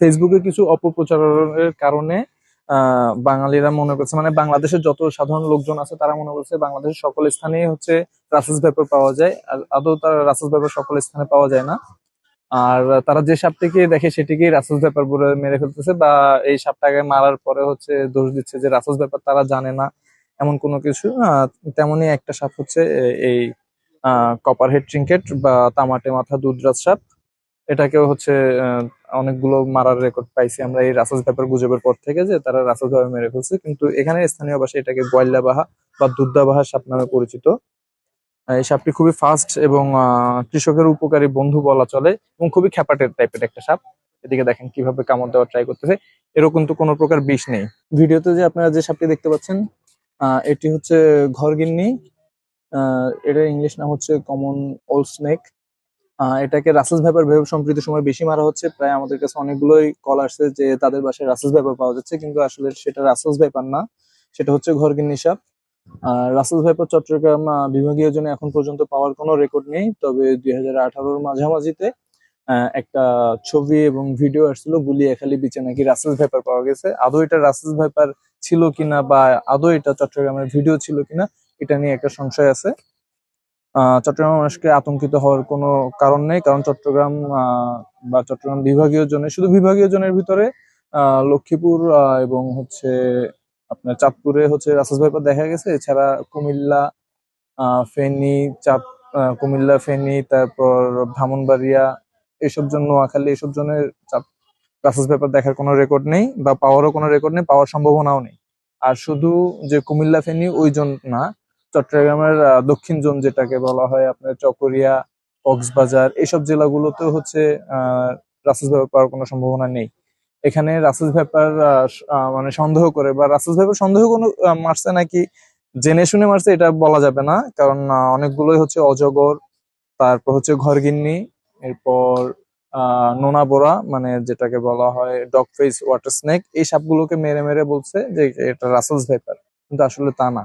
ফেসবুকে কিছু অপপ্রচারের কারণে বাঙালিরা মনে করছে, মানে বাংলাদেশের যত সাধারণ লোকজন আছে তারা মনে করছে বাংলাদেশের সকল স্থানেই হচ্ছে রাসেলস পেপার পাওয়া যায়। আর আদৌ তার রাসেলস পেপার সকল স্থানে পাওয়া যায় না। আর তারা যে সাপটিকে দেখে সেটিকেই রাসেলস পেপার বলে মেরে ফেলতেছে, বা এই সাপটাকে মারার পরে হচ্ছে দোষ দিচ্ছে যে রাসেলস পেপার তারা জানে না এমন কোনো কিছু। তেমনই একটা সাপ হচ্ছে এই কপার হেড ট্রিঙ্কেট বা তামাটে মাথা দুধরাজ সাপ। এটাকেও হচ্ছে আহ, অনেকগুলো মারার রেকর্ড পাইছি আমরা এই রাসেলস পেপার গুজবের পর থেকে, যে তারা রাসেলস পেপার মেরে ফেলছে। কিন্তু এখানে স্থানীয় ভাষায় এটাকে গয়লা বাহা বা দুধদা সাপ নামে পরিচিত। এই সাপটি খুবই ফাস্ট এবং কৃষকের উপকারী বন্ধু বলা চলে, এবং খুবই খ্যাপাটের টাইপের একটা সাপ। এদিকে দেখেন কিভাবে কামড় দেওয়ার ট্রাই করতেছে। এরকম কিন্তু কোনো প্রকার বিষ নেই। ভিডিওতে যে আপনারা যে সাপটি দেখতে পাচ্ছেন, এটি হচ্ছে ঘরগিন্নি। এটার ইংলিশ নাম হচ্ছে কমন ওল স্নেক। এটাকে রাসেলস ভাইপার ভেবে সম্প্রতি সময় বেশি মারা হচ্ছে। প্রায় আমাদের কাছে অনেকগুলোই কল আসছে যে তাদের বাসায় রাসেলস ভাইপার পাওয়া যাচ্ছে, কিন্তু আসলে সেটা রাসেলস ভাইপার না, সেটা হচ্ছে ঘরগিন্নি সাপ। রাসেলস ভাইপার চট্টগ্রাম বিভাগীয় জন্য এখন পর্যন্ত পাওয়ার কোনো রেকর্ড নেই, তবে 2018-র মাঝামাঝিতে একটা ছবি এবং ভিডিও আসছিল গুলিয়াখালী বিচে নাকি রাসেলস ভাইপার পাওয়া গেছে। আদৌ এটা রাসেলস ভাইপার ছিল কিনা বা আদৌ এটা চট্টগ্রামের ভিডিও ছিল কিনা, এটা নিয়ে একটা সংশয় আছে। চট্টগ্রামের মানুষকে আতঙ্কিত হওয়ার কোনো কারণ নেই, কারণ চট্টগ্রাম বা চট্টগ্রাম বিভাগীয় জোনে, শুধু বিভাগীয় জোনের ভিতরে লক্ষ্মীপুর এবং হচ্ছে আপনার চাঁদপুরে হচ্ছে রাসেলস ভাইপার দেখা গেছে। এছাড়া কুমিল্লা, ফেনী, কুমিল্লা, ফেনী, তারপর ব্রাহ্মণবাড়িয়া, এইসব জন, নোয়াখালী, এইসব জনের রাসেলস ভাইপার দেখার কোনো রেকর্ড নেই, বা পাওয়ারও কোনো রেকর্ড নেই, পাওয়ার সম্ভাবনাও নেই। আর শুধু যে কুমিল্লা, ফেনী ওই জোন না, চট্টগ্রামের দক্ষিণ জোন যেটাকে বলা হয় আপনার চকরিয়া, কক্সবাজার, এইসব জেলাগুলোতেও হচ্ছে রাসেলস ভাইপার পাওয়ার কোনো সম্ভাবনা নেই। এখানে রাসেলস ভাইপার মানে সন্দেহ করে, বা রাসেলস ভাইপার সন্দেহ কোনো মারছে নাকি জেনে শুনে মারছে এটা বলা যাবে না, কারণ অনেকগুলোই হচ্ছে অজগর, তারপর হচ্ছে ঘরগিন্নি, এরপর নোনা বোরা মানে যেটাকে বলা হয় ডগ ফেস ওয়াটার স্নেক, এই সাপগুলোকে মেরে মেরে বলছে যে এটা রাসেলস ভাইপার, কিন্তু আসলে তা না।